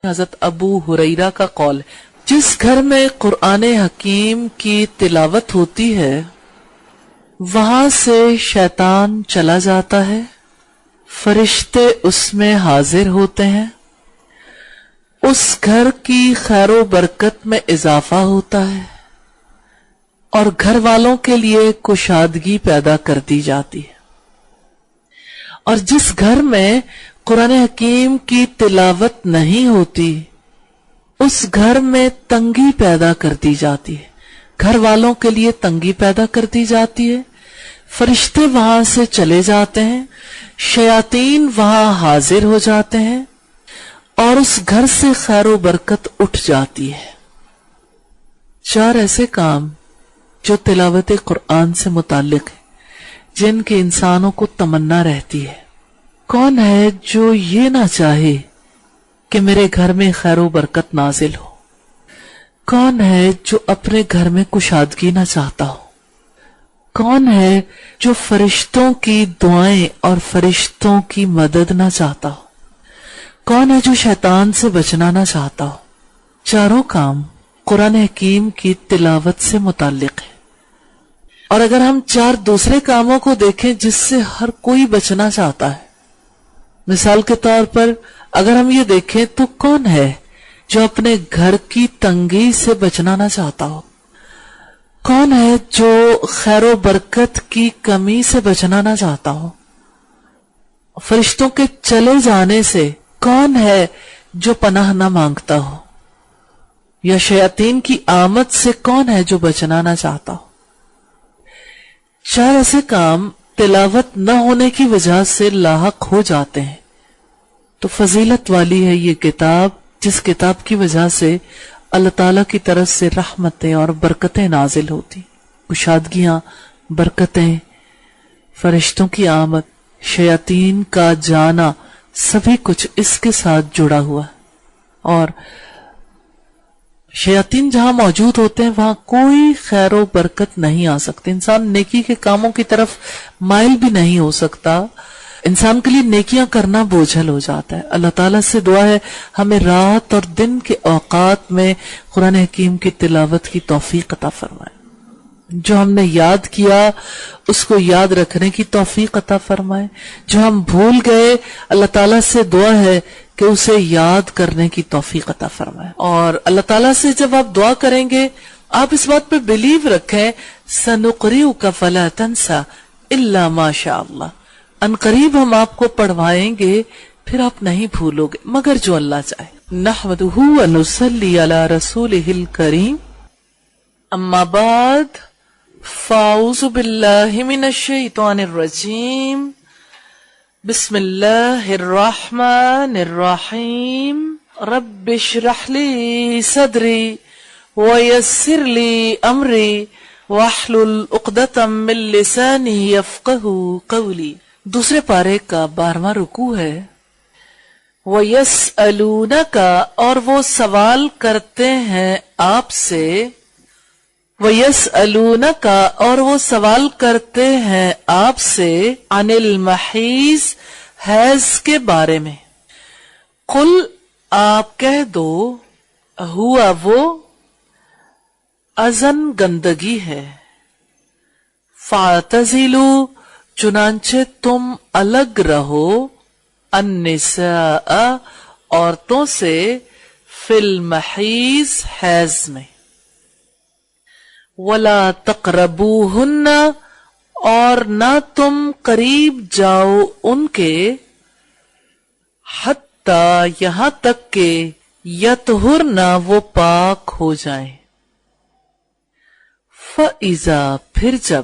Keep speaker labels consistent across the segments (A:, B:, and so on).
A: حضرت ابو ہریرہ کا قول ہے، جس گھر میں قرآن حکیم کی تلاوت ہوتی ہے وہاں سے شیطان چلا جاتا ہے، فرشتے اس میں حاضر ہوتے ہیں، اس گھر کی خیر و برکت میں اضافہ ہوتا ہے اور گھر والوں کے لیے کشادگی پیدا کر دی جاتی ہے۔ اور جس گھر میں قرآن حکیم کی تلاوت نہیں ہوتی اس گھر میں تنگی پیدا کر دی جاتی ہے، گھر والوں کے لیے تنگی پیدا کر دی جاتی ہے، فرشتے وہاں سے چلے جاتے ہیں، شیاطین وہاں حاضر ہو جاتے ہیں اور اس گھر سے خیر و برکت اٹھ جاتی ہے۔ 4 ایسے کام جو تلاوت قرآن سے متعلق ہیں جن کے انسانوں کو تمنا رہتی ہے۔ کون ہے جو یہ نہ چاہے کہ میرے گھر میں خیر و برکت نازل ہو؟ کون ہے جو اپنے گھر میں کشادگی نہ چاہتا ہو؟ کون ہے جو فرشتوں کی دعائیں اور فرشتوں کی مدد نہ چاہتا ہو؟ کون ہے جو شیطان سے بچنا نہ چاہتا ہو؟ 4 کام قرآن حکیم کی تلاوت سے متعلق ہے، اور اگر ہم 4 دوسرے کاموں کو دیکھیں جس سے ہر کوئی بچنا چاہتا ہے، مثال کے طور پر اگر ہم یہ دیکھیں تو کون ہے جو اپنے گھر کی تنگی سے بچنا نہ چاہتا ہو؟ کون ہے جو خیر و برکت کی کمی سے بچنا نہ چاہتا ہو؟ فرشتوں کے چلے جانے سے کون ہے جو پناہ نہ مانگتا ہو؟ یا شیاطین کی آمد سے کون ہے جو بچنا نہ چاہتا ہو؟ 4 ایسے کام تلاوت نہ ہونے کی وجہ سے لاحق ہو جاتے ہیں، تو فضیلت والی ہے یہ کتاب، جس کتاب کی وجہ سے اللہ تعالیٰ کی طرف سے رحمتیں اور برکتیں نازل ہوتی، کشادگیاں، برکتیں، فرشتوں کی آمد، شیاطین کا جانا، سبھی کچھ اس کے ساتھ جڑا ہوا ہے۔ اور شیاطین جہاں موجود ہوتے ہیں وہاں کوئی خیر و برکت نہیں آ سکتی، انسان نیکی کے کاموں کی طرف مائل بھی نہیں ہو سکتا، انسان کے لیے نیکیاں کرنا بوجھل ہو جاتا ہے۔ اللہ تعالیٰ سے دعا ہے ہمیں رات اور دن کے اوقات میں قرآن حکیم کی تلاوت کی توفیق عطا فرمائے، جو ہم نے یاد کیا اس کو یاد رکھنے کی توفیق عطا فرمائے، جو ہم بھول گئے اللہ تعالیٰ سے دعا ہے کہ اسے یاد کرنے کی توفیق عطا فرمائے۔ اور اللہ تعالیٰ سے جب آپ دعا کریں گے آپ اس بات پہ بلیو رکھیں، سَنُقْرِئُكَ فَلَا تَنْسَى إِلَّا مَا شَاءَ اللَّهُ، ان قریب ہم آپ کو پڑھوائیں گے پھر آپ نہیں بھولو گے مگر جو اللہ چاہے۔ نحمدہ ونصلی علی رسولہ الکریم، اما بعد فاعوذ باللہ من الشیطان الرجیم، بسم اللہ الرحمن الرحیم، رب اشرح لی صدری ویسر لی امری واحلل عقدۃ من لسانی یفقہوا قولی۔ دوسرے پارے کا 12واں رکوع ہے۔ وَيَسْأَلُونَكَ، اور وہ سوال کرتے ہیں آپ سے، وَيَسْأَلُونَكَ، اور وہ سوال کرتے ہیں آپ سے، عن المحیض، حیض کے بارے میں۔ قل، آپ کہہ دو، ہوا وہ، اذن گندگی ہے، فَاعْتَزِلُوا، چنانچہ تم الگ رہو، النساء، عورتوں سے، فی المحیض، حیض میں، ولا تقربوہن، اور نہ تم قریب جاؤ ان کے، حتی، یہاں تک کہ، یطہرن، وہ پاک ہو جائیں، فَإِذَا، پھر جب،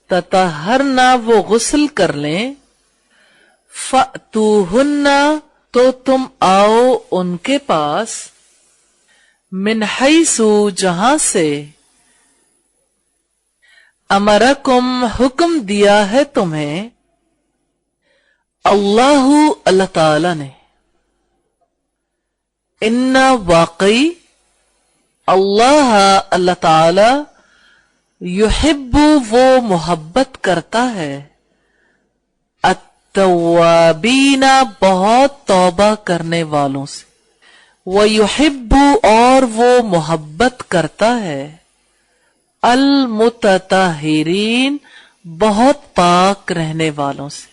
A: تطہرن، وہ غسل کر لیں، فَأْتُوهُنَّ، تو تم آؤ ان کے پاس، من حیث، جہاں سے، امرکم، حکم دیا ہے تمہیں، اللہ، اللہ تعالی نے، ان، واقعی، اللہ، اللہ تعالی، یحب، وہ محبت کرتا ہے، التوابین، بہت توبہ کرنے والوں سے، وَيُحِبُّ اور وہ محبت کرتا ہے المتطہرین بہت پاک رہنے والوں سے.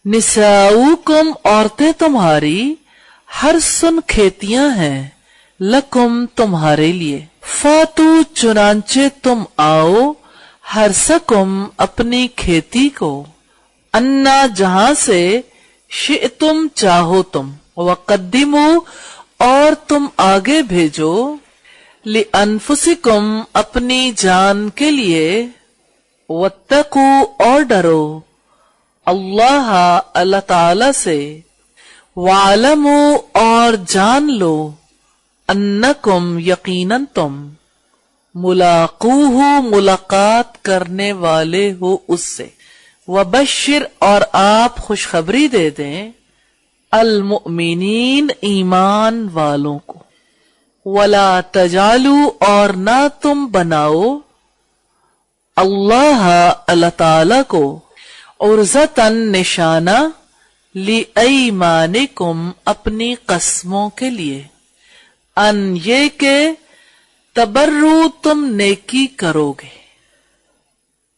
A: نساؤکم عورتیں تمہاری حرثن کھیتیاں ہیں لکم تمہارے لیے. فاتو چنانچہ تم آؤ حرثکم اپنی کھیتی کو انا جہاں سے شئتم چاہو تم. وقدمو اور تم آگے بھیجو لِأَنفُسِكُمْ اپنی جان کے لیے. وَاتَّقُوا اور ڈرو اللہ اللہ تعالی سے. وَاعْلَمُوا اور جان لو اَنَّكُمْ یقیناً تم ملاقوہ ملاقات کرنے والے ہو اس سے. وَبَشِّرْ اور آپ خوشخبری دے دیں المؤمنین ایمان والوں کو. وَلَا تَجْعَلُوا اور نہ تم بناؤ اللہ اللہ تعالی کو عرضتاً نشانہ لِأَیْمَانِکُمْ اپنی قسموں کے لیے. ان یہ کہ تبرو تم نیکی کرو گے.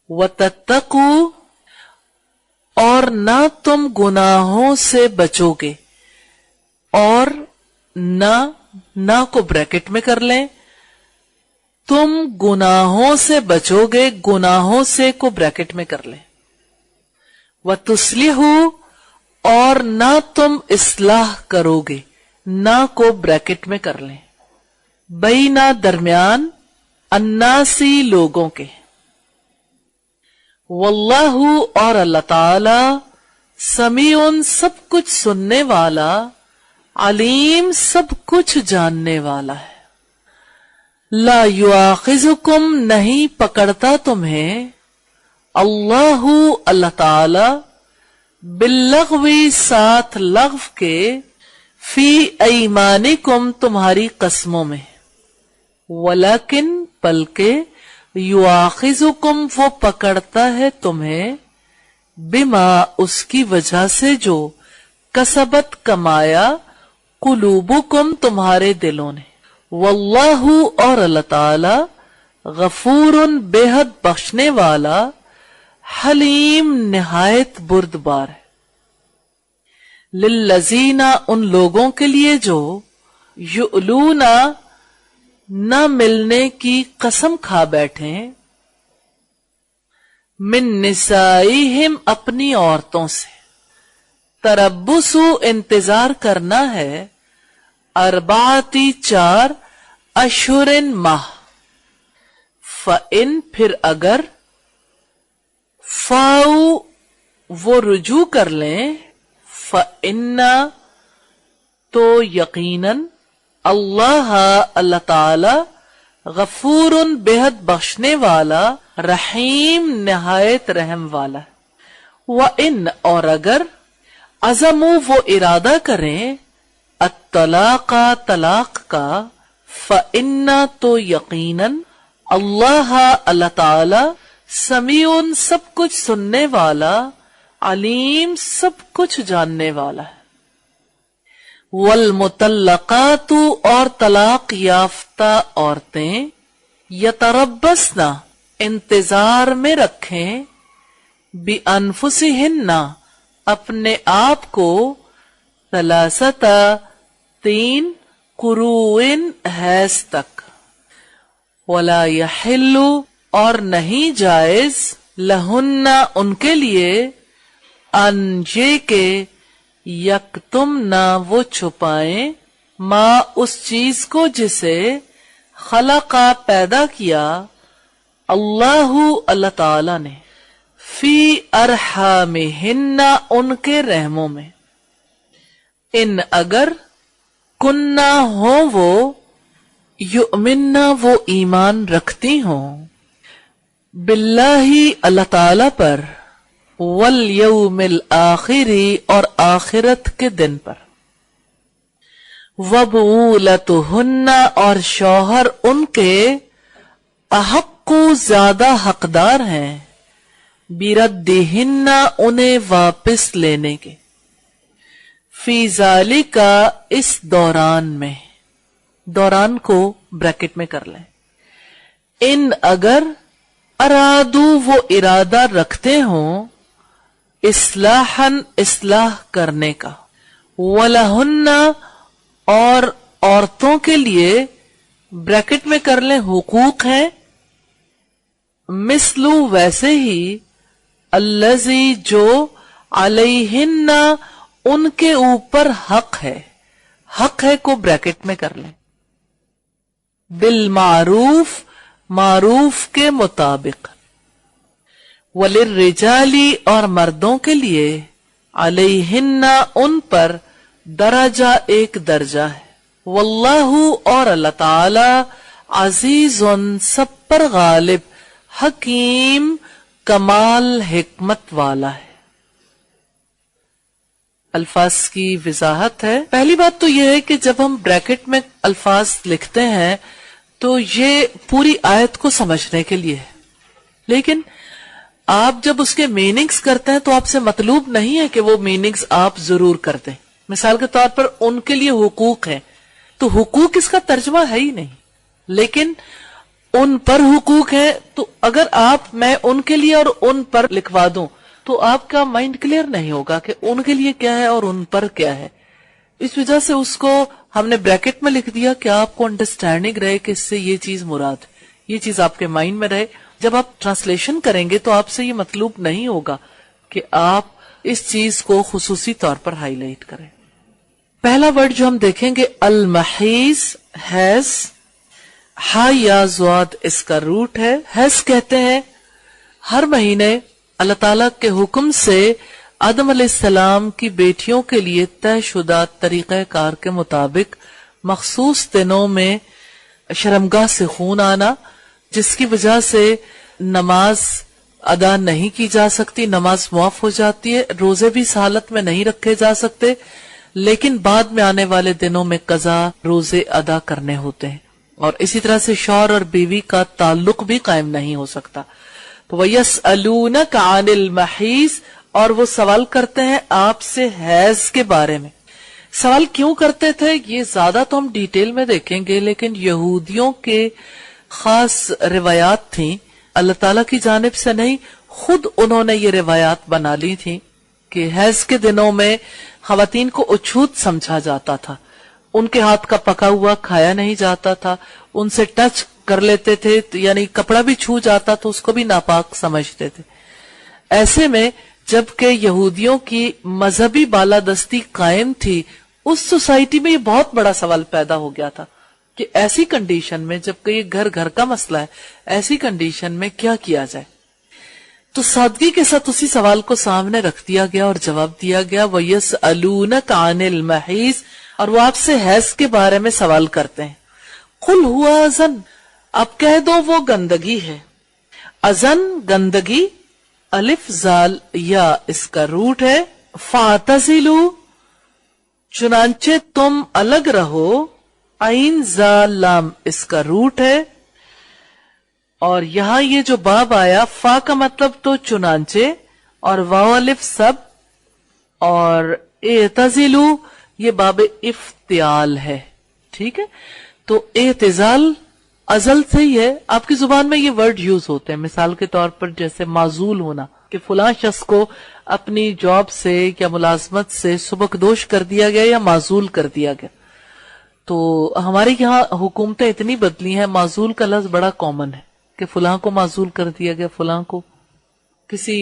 A: وَتَتَّقُوا اور نہ تم گناہوں سے بچو گے. اور نہ کو بریکٹ میں کر لیں. تم گناہوں سے بچو گے گناہوں سے کو بریکٹ میں کر لیں. وَتُصْلِحُوا اور نہ تم اصلاح کرو گے نہ کو بریکٹ میں کر لیں. بینہ درمیان الناسی لوگوں کے. واللہ اور اللہ تعالی سمیع سب کچھ سننے والا علیم سب کچھ جاننے والا ہے. لا یؤاخذکم نہیں پکڑتا تمہیں اللہ اللہ تعالی باللغو ساتھ لغو کے فی ایمانکم تمہاری قسموں میں. ولیکن بلکہ یؤاخذکم وہ پکڑتا ہے تمہیں بما اس کی وجہ سے جو کسبت کمایا قلوبکم تمہارے دلوں نے. واللہ اور اللہ تعالی غفور بے حد بخشنے والا حلیم نہایت بردبار ہے. للذین ان لوگوں کے لیے جو یؤلون نہ ملنے کی قسم کھا بیٹھیں من نسائہم اپنی عورتوں سے. تربص انتظار کرنا ہے اربعتی 4 اشہر ماہ. فَإِن پھر اگر فاؤ وہ رجوع کر لیں فَإِنَّ تو یقیناً اللہ اللہ تعالی غفور بے حد بخشنے والا رحیم نہایت رحم والا. وَإِنْ اور اگر عزموا وہ ارادہ کریں الطلاق طلاق کا فَإِنَّ تو یقیناً اللہ اللہ تعالی سمیع سب کچھ سننے والا علیم سب کچھ جاننے والا ہے. والمطلقات اور طلاق یافتہ عورتیں یتربصن انتظار میں رکھیں بانفسہن اپنے آپ کو 3 قروء حیض تک. ولا یحل اور نہیں جائز لہن ان کے لیے ان یہ کہ یکتمنا وہ چھپائیں ما اس چیز کو جسے خلقا پیدا کیا اللہ اللہ تعالی نے فی ارحامہن ان کے رحموں میں. ان اگر کننا ہوں وہ یؤمننا وہ ایمان رکھتی ہوں باللہ اللہ تعالی پر والیوم الآخری اور آخرت کے دن پر. وبعولتہن اور شوہر ان کے احق زیادہ حقدار ہیں بردہن انہیں واپس لینے کے فی ذالکا اس دوران میں، دوران کو بریکٹ میں کر لیں، ان اگر ارادو وہ ارادہ رکھتے ہوں اصلاحاً اصلاح کرنے کا، وَلَهُنَّ اور عورتوں کے لیے بریکٹ میں کر لیں حقوق ہیں، مثلو ویسے ہی، الذی جو علیہن ان کے اوپر حق ہے، حق ہے کو بریکٹ میں کر لیں، بالمعروف معروف کے مطابق، وللرجالی اور مردوں کے لیے، علیہن ان پر، درجہ ایک درجہ ہے، واللہ اور اللہ تعالی، عزیز سب پر غالب، حکیم کمال حکمت والا ہے۔ الفاظ کی وضاحت ہے۔ پہلی بات تو یہ ہے کہ جب ہم بریکٹ میں الفاظ لکھتے ہیں تو یہ پوری آیت کو سمجھنے کے لیے ہے، لیکن آپ جب اس کے میننگز کرتے ہیں تو آپ سے مطلوب نہیں ہے کہ وہ میننگز آپ ضرور کر دیں۔ مثال کے طور پر ان کے لیے حقوق ہیں تو حقوق اس کا ترجمہ ہے ہی نہیں، لیکن ان پر حقوق ہے تو اگر میں ان کے لیے اور ان پر لکھوا دوں تو آپ کا مائنڈ کلیئر نہیں ہوگا کہ ان کے لیے کیا ہے اور ان پر کیا ہے۔ اس وجہ سے اس کو ہم نے بریکٹ میں لکھ دیا کہ آپ کو انڈرسٹینڈنگ رہے کہ اس سے یہ چیز مراد ہے، یہ چیز آپ کے مائنڈ میں رہے۔ جب آپ ٹرانسلیشن کریں گے تو آپ سے یہ مطلوب نہیں ہوگا کہ آپ اس چیز کو خصوصی طور پر ہائی لائٹ کریں۔ پہلا ورڈ جو ہم دیکھیں گے المحیض، حیض، ہا یا زواد اس کا روٹ ہے۔ حیض کہتے ہیں ہر مہینے اللہ تعالی کے حکم سے آدم علیہ السلام کی بیٹیوں کے لیے طے شدہ طریقہ کار کے مطابق مخصوص دنوں میں شرمگاہ سے خون آنا، جس کی وجہ سے نماز ادا نہیں کی جا سکتی، نماز معاف ہو جاتی ہے، روزے بھی اس حالت میں نہیں رکھے جا سکتے، لیکن بعد میں آنے والے دنوں میں قضا روزے ادا کرنے ہوتے ہیں، اور اسی طرح سے شوہر اور بیوی کا تعلق بھی قائم نہیں ہو سکتا۔ تو وَيَسْأَلُونَكَ عَنِ الْمَحِيضِ، اور وہ سوال کرتے ہیں آپ سے حیض کے بارے میں۔ سوال کیوں کرتے تھے یہ زیادہ تو ہم ڈیٹیل میں دیکھیں گے، لیکن یہودیوں کے خاص روایات تھیں، اللہ تعالیٰ کی جانب سے نہیں، خود انہوں نے یہ روایات بنا لی تھی کہ حیض کے دنوں میں خواتین کو اچھوت سمجھا جاتا تھا، ان کے ہاتھ کا پکا ہوا کھایا نہیں جاتا تھا، ان سے ٹچ کر لیتے تھے یعنی کپڑا بھی چھو جاتا تو اس کو بھی ناپاک سمجھتے تھے۔ ایسے میں جبکہ یہودیوں کی مذہبی بالادستی قائم تھی، اس سوسائٹی میں یہ بہت بڑا سوال پیدا ہو گیا تھا کہ ایسی کنڈیشن میں، جبکہ یہ گھر گھر کا مسئلہ ہے، ایسی کنڈیشن میں کیا کیا جائے؟ تو سادگی کے ساتھ اسی سوال کو سامنے رکھ دیا گیا اور جواب دیا گیا، وَيَسْأَلُونَكَ عَنِ الْمَحِيضِ، اور وہ آپ سے حیض کے بارے میں سوال کرتے ہیں۔ قُلْ هُوَ أَذًى، اب کہہ دو وہ گندگی ہے۔ اذن گندگی، الف زال یا اس کا روٹ ہے، فَاعْتَزِلُوا چنانچہ تم الگ رہو، عین زال لام اس کا روٹ ہے، اور یہاں یہ جو باب آیا فا کا مطلب تو چنانچہ، اور واو الف سب، اور اعتزلوا یہ باب افتعال ہے، ٹھیک ہے؟ تو اعتزال ازل سے ہی ہے، آپ کی زبان میں یہ ورڈ یوز ہوتے ہیں، مثال کے طور پر جیسے معزول ہونا، کہ فلاں شخص کو اپنی جاب سے یا ملازمت سے سبکدوش کر دیا گیا یا معزول کر دیا گیا۔ تو ہمارے یہاں حکومتیں اتنی بدلی ہیں، معزول کا لفظ بڑا کامن ہے کہ فلاں کو معزول کر دیا گیا، فلاں کو کسی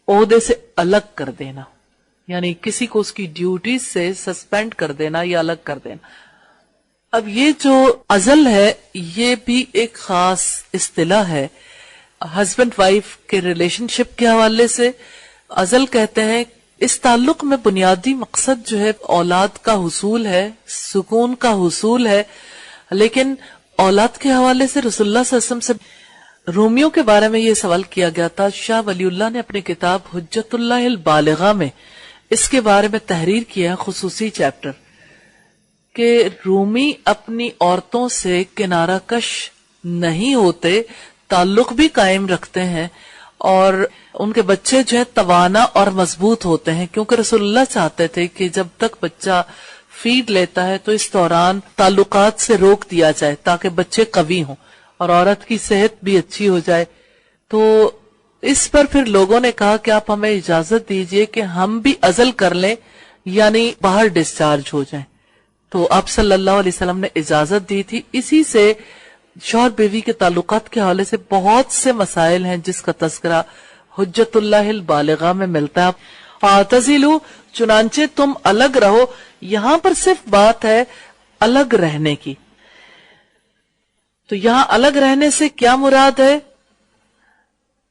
A: عہدے سے الگ کر دینا، یعنی کسی کو اس کی ڈیوٹی سے سسپینڈ کر دینا یا الگ کر دینا۔ اب یہ جو ازل ہے یہ بھی ایک خاص اصطلاح ہے، ہسبینڈ وائف کے ریلیشن شپ کے حوالے سے ازل کہتے ہیں۔ اس تعلق میں بنیادی مقصد جو ہے اولاد کا حصول ہے، سکون کا حصول ہے، لیکن اولاد کے حوالے سے رسول اللہ صلی اللہ علیہ وسلم سے رومیوں کے بارے میں یہ سوال کیا گیا تھا۔ شاہ ولی اللہ نے اپنی کتاب حجت اللہ البالغہ میں اس کے بارے میں تحریر کیا خصوصی چیپٹر کہ رومی اپنی عورتوں سے کنارہ کش نہیں ہوتے، تعلق بھی قائم رکھتے ہیں، اور ان کے بچے جو ہے توانا اور مضبوط ہوتے ہیں، کیونکہ رسول اللہ چاہتے تھے کہ جب تک بچہ فیڈ لیتا ہے تو اس دوران تعلقات سے روک دیا جائے تاکہ بچے قوی ہوں اور عورت کی صحت بھی اچھی ہو جائے. تو اس پر پھر لوگوں نے کہا کہ آپ ہمیں اجازت دیجئے کہ ہم بھی عزل کر لیں، یعنی باہر ڈسچارج ہو جائیں. تو آپ صلی اللہ علیہ وسلم نے اجازت دی تھی. اسی سے شوہر بیوی کے تعلقات کے حوالے سے بہت سے مسائل ہیں جس کا تذکرہ حجت اللہ البالغہ میں ملتا ہے. فاعتزلوا، چنانچہ تم الگ رہو. یہاں پر صرف بات ہے الگ رہنے کی. تو یہاں الگ رہنے سے کیا مراد ہے؟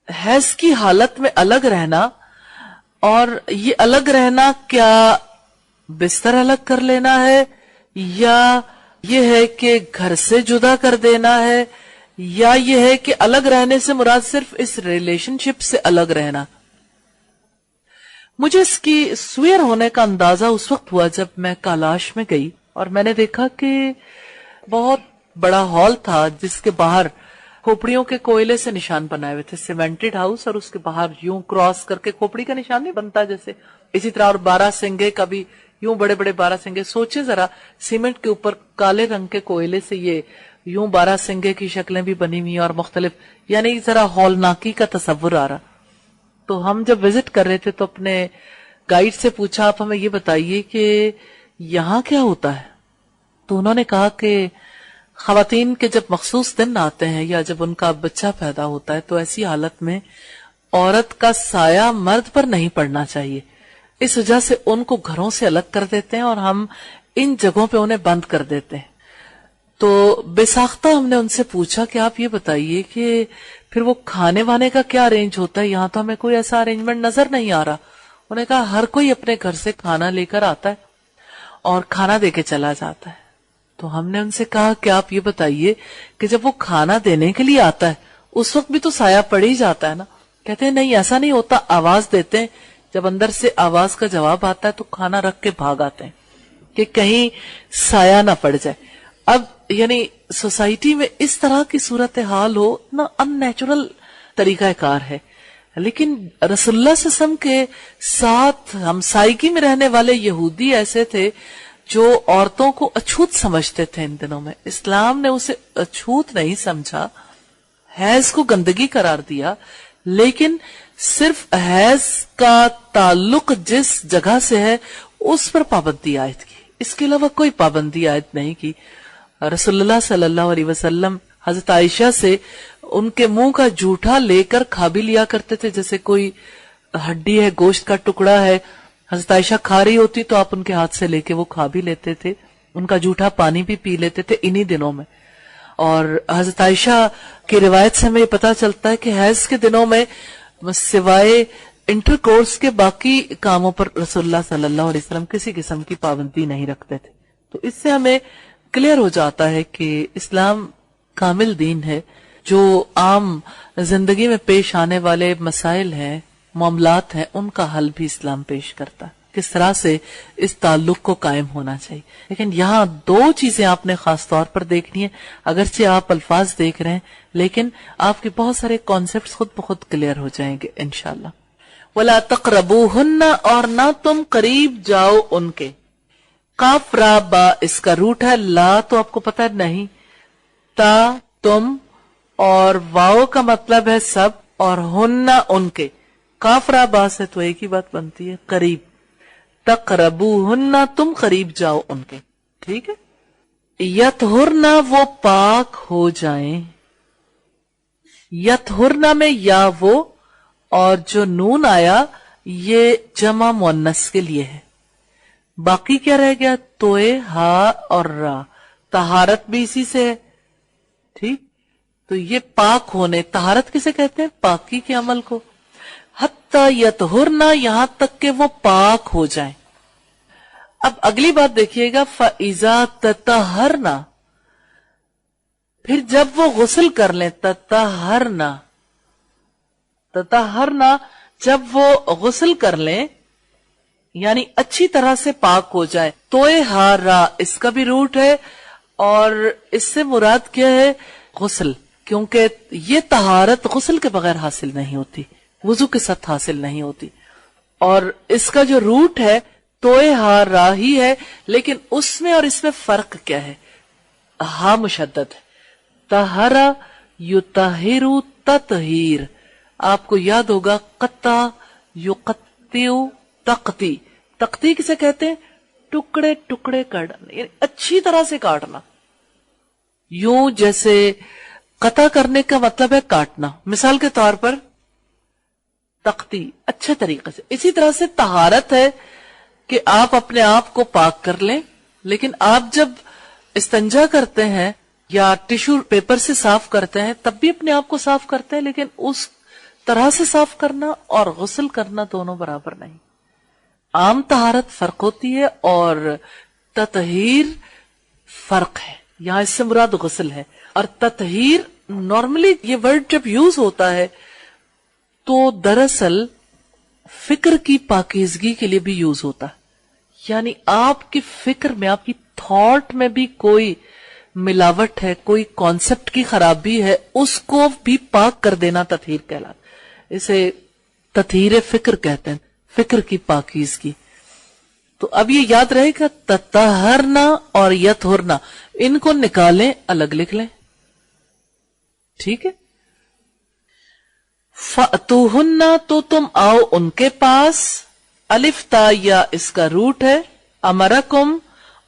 A: حیض کی حالت میں الگ رہنا. اور یہ الگ رہنا کیا بستر الگ کر لینا ہے، یا یہ ہے کہ گھر سے جدا کر دینا ہے، یا یہ ہے کہ الگ رہنے سے مراد صرف اس ریلیشن شپ سے الگ رہنا؟ مجھے اس کی سوئر ہونے کا اندازہ اس وقت ہوا جب میں کالاش میں گئی اور میں نے دیکھا کہ بہت بڑا ہال تھا جس کے باہر کھوپڑیوں کے کوئلے سے نشان بنائے ہوئے تھے، سیمنٹڈ ہاؤس، اور اس کے باہر یوں کراس کر کے کھوپڑی کا نشان نہیں بنتا جیسے، اسی طرح اور 12 سنگے کا بھی یوں بڑے بڑے 12 سنگے. سوچے ذرا، سیمنٹ کے اوپر کالے رنگ کے کوئلے سے یہ یوں 12 سنگے کی شکلیں بھی بنی ہوئی اور مختلف، یعنی ذرا ہولناکی کا تصور آ رہا. تو ہم جب وزٹ کر رہے تھے تو اپنے گائیڈ سے پوچھا آپ ہمیں یہ بتائیے کہ یہاں کیا ہوتا ہے؟ تو انہوں نے کہا کہ خواتین کے جب مخصوص دن آتے ہیں یا جب ان کا بچہ پیدا ہوتا ہے تو ایسی حالت میں عورت کا سایہ مرد پر نہیں پڑنا چاہیے. اس وجہ سے ان کو گھروں سے الگ کر دیتے ہیں اور ہم ان جگہوں پہ انہیں بند کر دیتے ہیں. تو بے ساختہ ہم نے ان سے پوچھا کہ آپ یہ بتائیے کہ پھر وہ کھانے وانے کا کیا ارینج ہوتا ہے؟ یہاں تو ہمیں کوئی ایسا ارینجمنٹ نظر نہیں آ رہا. انہوں نے کہا ہر کوئی اپنے گھر سے کھانا لے کر آتا ہے اور کھانا دے کے چلا جاتا ہے. تو ہم نے ان سے کہا کہ آپ یہ بتائیے کہ جب وہ کھانا دینے کے لیے آتا ہے اس وقت بھی تو سایہ پڑ ہی جاتا ہے نا؟ کہتے ہیں نہیں ایسا نہیں ہوتا، آواز دیتے ہیں، جب اندر سے آواز کا جواب آتا ہے تو کھانا رکھ کے بھاگ آتے ہیں کہ کہیں سایہ نہ پڑ جائے. اب یعنی سوسائٹی میں اس طرح کی صورتحال ہو نا، ان نیچرل طریقہ کار ہے. لیکن رسول اللہ صلی اللہ علیہ وسلم کے ساتھ ہمسائیگی میں رہنے والے یہودی ایسے تھے جو عورتوں کو اچھوت سمجھتے تھے. ان دنوں میں اسلام نے اسے اچھوت نہیں سمجھا، حیض کو گندگی قرار دیا، لیکن صرف حیض کا تعلق جس جگہ سے ہے اس پر پابندی عائد کی، اس کے علاوہ کوئی پابندی عائد نہیں کی. رسول اللہ صلی اللہ علیہ وسلم حضرت عائشہ سے ان کے منہ کا جھوٹا لے کر کھا بھی لیا کرتے تھے، جیسے کوئی ہڈی ہے، گوشت کا ٹکڑا ہے، حضرت عائشہ کھا رہی ہوتی تو آپ ان کے ہاتھ سے لے کے وہ کھا بھی لیتے تھے. ان کا جھوٹا پانی بھی پی لیتے تھے انہی دنوں میں. اور حضرت عائشہ کی روایت سے ہمیں یہ پتا چلتا ہے کہ حیض کے دنوں میں سوائے انٹر کورس کے باقی کاموں پر رسول اللہ صلی اللہ علیہ وسلم کسی قسم کی پابندی نہیں رکھتے تھے. تو اس سے ہمیں کلیئر ہو جاتا ہے کہ اسلام کامل دین ہے. جو عام زندگی میں پیش آنے والے مسائل ہیں، معاملات ہیں، ان کا حل بھی اسلام پیش کرتا ہے، کس طرح سے اس تعلق کو قائم ہونا چاہیے. لیکن یہاں 2 چیزیں آپ نے خاص طور پر دیکھنی ہے. اگرچہ آپ الفاظ دیکھ رہے ہیں لیکن آپ کے بہت سارے کانسیپٹس خود بخود کلیئر ہو جائیں گے انشاءاللہ. وَلَا تَقْرَبُوهُنَّ، اور نہ تم قریب جاؤ ان کے. قاف را با اس کا روٹ ہے. لا تو آپ کو پتا ہے نہیں، تا تم، اور واؤ کا مطلب ہے سب، اور ہننا ان کے. قاف را با سے تو ایک ہی بات بنتی ہے، قریب. تقربوہن، تم قریب جاؤ ان کے. ٹھیک ہے. یطہرنا، وہ پاک ہو جائیں. یطہرنا میں یا وہ اور جو نون آیا یہ جمع مؤنث کے لیے ہے. باقی کیا رہ گیا؟ توئے، ہا اور را. طہارت بھی اسی سے ہے. ٹھیک. تو یہ پاک ہونے، طہارت کسے کہتے ہیں؟ پاکی کے عمل کو. حتی یطہرنا، یہاں تک کہ وہ پاک ہو جائیں. اب اگلی بات دیکھیے گا، فَإِذَا تَطَهَّرْنَا، پھر جب وہ غسل کر لیں. تطہرنا، تطہرنا جب وہ غسل کر لیں یعنی اچھی طرح سے پاک ہو جائے. توئے ہا را اس کا بھی روٹ ہے اور اس سے مراد کیا ہے؟ غسل. کیونکہ یہ طہارت غسل کے بغیر حاصل نہیں ہوتی. وضو کے ساتھ حاصل نہیں ہوتی. اور اس کا جو روٹ ہے توئے ہا را ہی ہے، لیکن اس میں اور اس میں فرق کیا ہے؟ ہا مشدد ہے. طہرا یطہرو تطہیر. آپ کو یاد ہوگا قطع یقطع تقتی. تقتی کسے کہتے ہیں؟ ٹکڑے ٹکڑے کاٹنا، یعنی اچھی طرح سے کاٹنا. یوں جیسے قطع کرنے کا مطلب ہے کاٹنا. مثال کے طور پر تقتی اچھے طریقے سے. اسی طرح سے طہارت ہے کہ آپ اپنے آپ کو پاک کر لیں، لیکن آپ جب استنجا کرتے ہیں یا ٹیشو پیپر سے صاف کرتے ہیں تب بھی اپنے آپ کو صاف کرتے ہیں، لیکن اس طرح سے صاف کرنا اور غسل کرنا دونوں برابر نہیں. عام طہارت فرق ہوتی ہے اور تطہیر فرق ہے. یہاں اس سے مراد غسل ہے. اور تطہیر نارملی یہ ورڈ جب یوز ہوتا ہے تو دراصل فکر کی پاکیزگی کے لیے بھی یوز ہوتا ہے. یعنی آپ کی فکر میں، آپ کی تھاٹ میں بھی کوئی ملاوٹ ہے، کوئی کانسیپٹ کی خرابی ہے، اس کو بھی پاک کر دینا تطہیر کہلاتا. اسے تطہیر فکر کہتے ہیں، فکر کی پاکیزگی. تو اب یہ یاد رہے گا تطہرنا اور یطہرنا، ان کو نکالیں، الگ لکھ لیں. ٹھیک ہے. فَأْتُوهُنَّ تو تم آؤ ان کے پاس. الف تا یا اس کا روٹ ہے. امرکم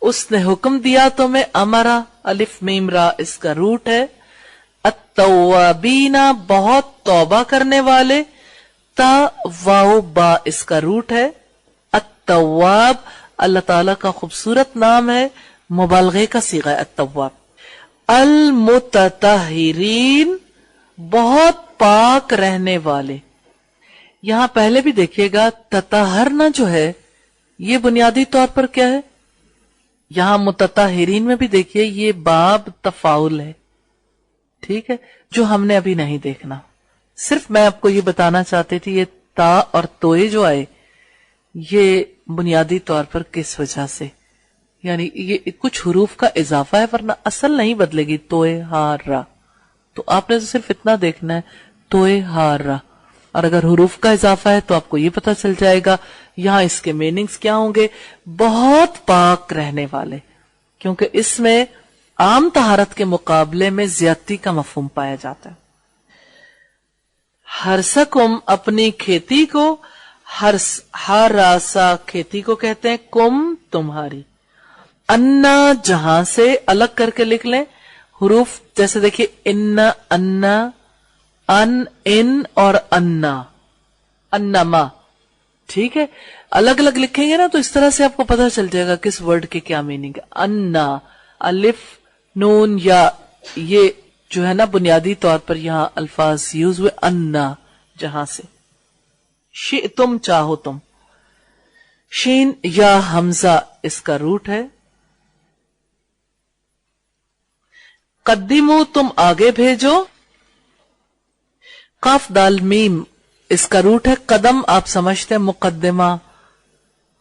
A: اس نے حکم دیا تمہیں. امرا الف میم را اس کا روٹ ہے. التوابین بہت توبہ کرنے والے. تا واو با اس کا روٹ ہے. التواب اللہ تعالی کا خوبصورت نام ہے، مبالغے کا صیغہ ہے التواب. المتطہرین بہت پاک رہنے والے. یہاں پہلے بھی دیکھیے گا تطہرنا جو ہے یہ بنیادی طور پر کیا ہے؟ یہاں متطہرین میں بھی دیکھیے یہ باب تفاعل ہے. ٹھیک ہے، جو ہم نے ابھی نہیں دیکھنا. صرف میں آپ کو یہ بتانا چاہتی تھی یہ تا اور توئے جو آئے یہ بنیادی طور پر کس وجہ سے، یعنی یہ کچھ حروف کا اضافہ ہے، ورنہ اصل نہیں بدلے گی. توئے ہا را، تو آپ نے صرف اتنا دیکھنا ہے توئے ہا را. اور اگر حروف کا اضافہ ہے تو آپ کو یہ پتہ چل جائے گا یہاں اس کے میننگز کیا ہوں گے. بہت پاک رہنے والے، کیونکہ اس میں عام طہارت کے مقابلے میں زیادتی کا مفہوم پایا جاتا ہے. ہرسکم اپنی کھیتی کو. ہراسا کھیتی کو کہتے ہیں. کم تمہاری. انا جہاں سے الگ کر کے لکھ لیں حروف. جیسے دیکھیے انا، انا، ان اور انا، انما. ٹھیک ہے، الگ الگ لکھیں گے نا تو اس طرح سے آپ کو پتہ چل جائے گا کس ورڈ کی کیا میننگ ہے. انا الف نون یا یہ جو ہے نا بنیادی طور پر یہاں الفاظ یوز ہوئے انا جہاں سے. تم چاہو تم. شین یا حمزہ اس کا روٹ ہے. قدمو تم آگے بھیجو. قاف دال میم اس کا روٹ ہے. قدم آپ سمجھتے ہیں مقدمہ،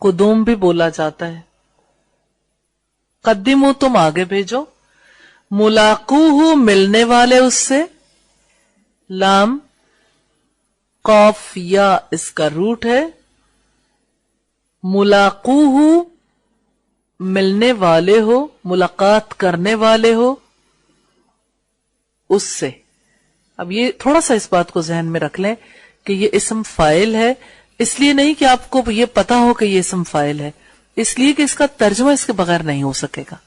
A: قدوم بھی بولا جاتا ہے. قدمو تم آگے بھیجو. ملاقوہ ملنے والے اس سے. لام قاف یا اس کا روٹ ہے. ملاقوہ ملنے والے ہو، ملاقات کرنے والے ہو اس سے. اب یہ تھوڑا سا اس بات کو ذہن میں رکھ لیں کہ یہ اسم فاعل ہے. اس لیے نہیں کہ آپ کو یہ پتا ہو کہ یہ اسم فاعل ہے، اس لیے کہ اس کا ترجمہ اس کے بغیر نہیں ہو سکے گا.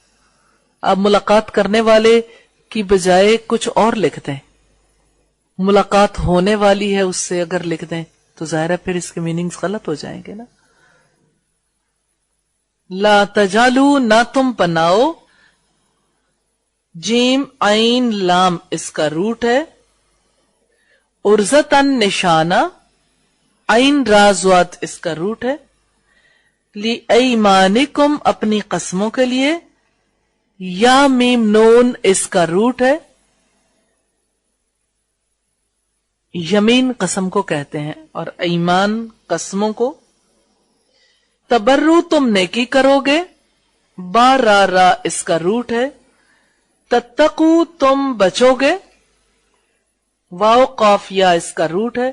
A: آپ ملاقات کرنے والے کی بجائے کچھ اور لکھ دیں، ملاقات ہونے والی ہے اس سے اگر لکھ دیں تو ظاہر ہے پھر اس کے میننگز غلط ہو جائیں گے نا. لا تجالو نہ تم بناؤ. جیم عین لام اس کا روٹ ہے. ارزتن نشانہ. عین را زواد اس کا روٹ ہے. لی ایمانکم اپنی قسموں کے لیے. یا میم نون اس کا روٹ ہے. یمین قسم کو کہتے ہیں اور ایمان قسموں کو. تبرو تم نیکی کرو گے. با را را اس کا روٹ ہے. تتقو تم بچو گے. واو قاف یا اس کا روٹ ہے.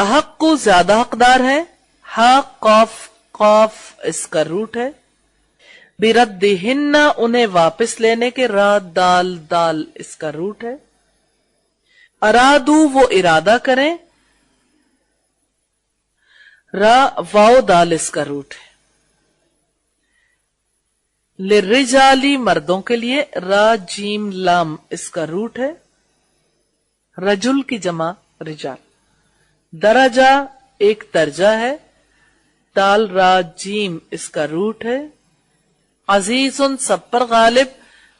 A: احق زیادہ حقدار ہے، ہا قاف قاف اس کا روٹ ہے، بردہن انہیں واپس لینے کے، را دال دال اس کا روٹ ہے، ارادو وہ ارادہ کریں، را واو دال اس کا روٹ ہے، للرجالی مردوں کے لیے، را جیم لام اس کا روٹ ہے، رجل کی جمع رجال، درجہ ایک درجہ ہے، دال را جیم اس کا روٹ ہے، عزیز سب پر غالب،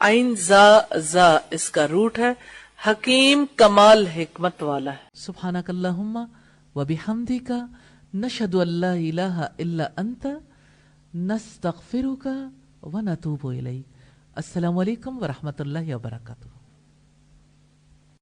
A: عین زا زا اس کا روٹ ہے، حکیم کمال حکمت والا ہے۔ سبحانک اللہم و بحمدک نشہد ان لا الہ الا انت نستغفرک و نتوب الیک۔ السلام علیکم ورحمۃ اللہ وبرکاتہ۔